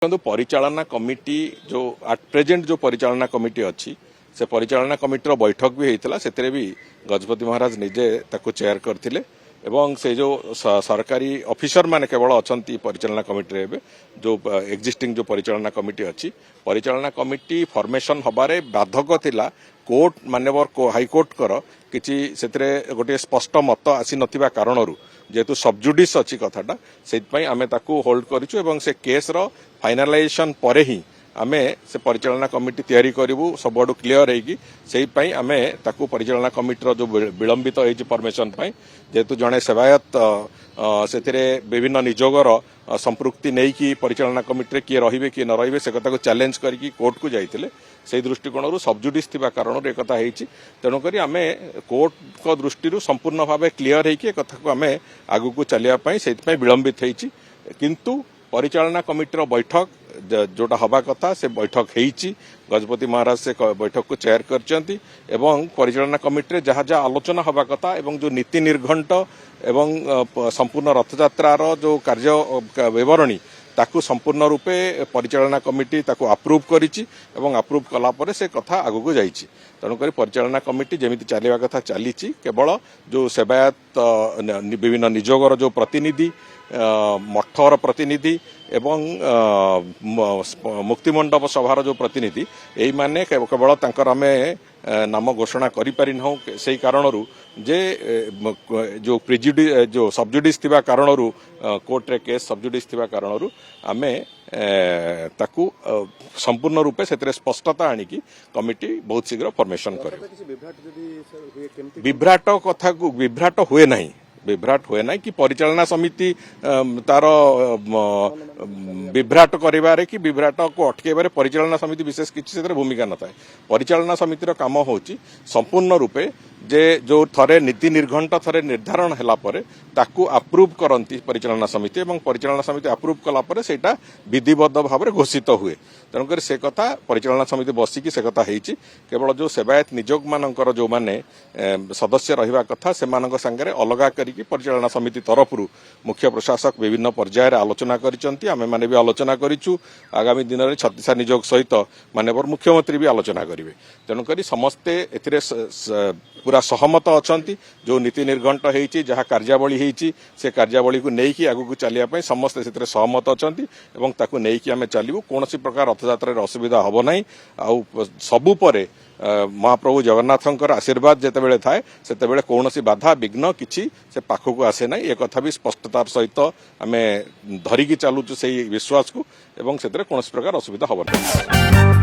परिचालना committee जो at present जो परिचालना committee अच्छी से परिचालना कमिटी बैठक भी होता से भी गजपति महाराज निजे ताको चेयर करथिले एवं से जो सरकारी ऑफिसर माने केवल अच्छी परिचालना कमिटी जो एक्जिस्टिंग जो परिचालना कमिटी अच्छी परिचालना कमिटी फॉर्मेशन हबारे बाधक थिला कोर्ट मान्यवर हाईकोर्ट कर किछि सेतरे गोटे स्पष्ट मत आसी नथिबा कारणरू जेहेतु सबजुडिस अच्छी कथाटा से आमे ताकू होल्ड करिछु एवं से केस रो फाइनलाइजेशन परे ही आमे से परिचालना कमिटी तैयारी करिवु सबडू क्लियर हेगी सेहि पई आमे ताकू परिचालना कमिटी रो जो विलंबित होइछि परमिशन पई जेहेतु जणे सेवायत सेतिरे विभिन्न निजोगर संपृक्ति नहीं कि परिचालना कमिटी किए रहिबे कि न रहिबे से कथा को चैलेंज करके कोर्ट को जाइतिले से दृष्टिकोण सबजुडिस थिबा कारण एक कथा हेछि तेणु करी आमे कोर्ट को दृष्टि संपूर्ण भाव क्लियर हेकि कथा को आमे आगु को चलिया पई सेति पई विलंबित हेछि किंतु परिचालना कमिटी बैठक जोटा हवा कथा से बैठक हेछि गजपति महाराज से बैठक को चेयर करचंती एवं परिचालना कमिटी जहाँ जहाँ आलोचना हवा कथा एवं जो नीति निर्घंट एवं संपूर्ण रथयात्रार जो कार्य विवरणी ताकू संपूर्ण रूपे परिचालना कमिटी ताकू अप्रूव करिछि एवं अप्रूव कला परे से कथा आगु को जाइछि तेणुकर परिचालना कमिटी जेमिति चलिया कथा चलीछि केवल जो सेवायत विभिन्न निजोगर जो प्रतिनिधि मठर प्रतिनिधि एवं मुक्तिमंडप सभार जो प्रतिनिधि यही माने केवल तांकर आमे नाम घोषणा करि पारि नहु सेही कारणरू जे जो जो सबजुडिस थिबा कारणरू कोर्ट रे केस सबजुडिस थिबा कारणरू आमे ताकू संपूर्ण रूपे सेतरे स्पष्टता आनिकी कमिटी बहुत शीघ्र फॉर्मेशन करे विभ्राट कथा को विभ्राट हुए नहीं विभ्राट हुए ना कि परिचालना समिति तार विभ्राट करिवारे कि विभ्राट को अटकेबारे परिचालना समिति विशेष किसी भूमिका न थाए परिचालना समितिर काम होची संपूर्ण रूपे जे जो थरे नीति निर्घंट थरे निर्धारण हैला परे ताकू अप्रूव करंती परिचालना समिति एवं परिचालना समिति अप्रूव कला परे सेटा विधिबद्ध भाव घोषित हुए तेणुकर से कथा परिचालना समिति बसिकी से कथा हेछि केवल जो सेवायत निजोग मानकर जो माने सदस्य रहिबा कथा से मानक संगे अलगा करिकी परिचालना समिति तरफरु मुख्य प्रशासक विभिन्न पर्यायर आलोचना करिसंती आमे माने भी आलोचना करिछु आगामी दिन रे छत्तीसा निजोग सहित माननीय मुख्यमंत्री भी आलोचना करिवे तेणुकर समस्ते एथिरे पूरा सहमत अछंती जो नीति निर्घंट हेछि जहाँ कार्यावली हेछि से कार्यावली को नेकी आगु को चलिया पई समस्ते सेतरे सहमत अछंती एवं ताकू नेकी आमे चलिबु कोनोसी प्रकार रथयात्रा रे असुविधा हबो नाही आउ सबु परे महाप्रभु जगन्नाथंकर आशीर्वाद जेतेबेले थाए सेतेबेले कोनोसी बाधा विघ्न किछि से पाखकु आसे नाही ए कथा भी स्पष्टतार सहित आमे धरिकी चालुछु सेही विश्वास को एवं सेतरे कोनोसी प्रकार असुविधा हबो नाही।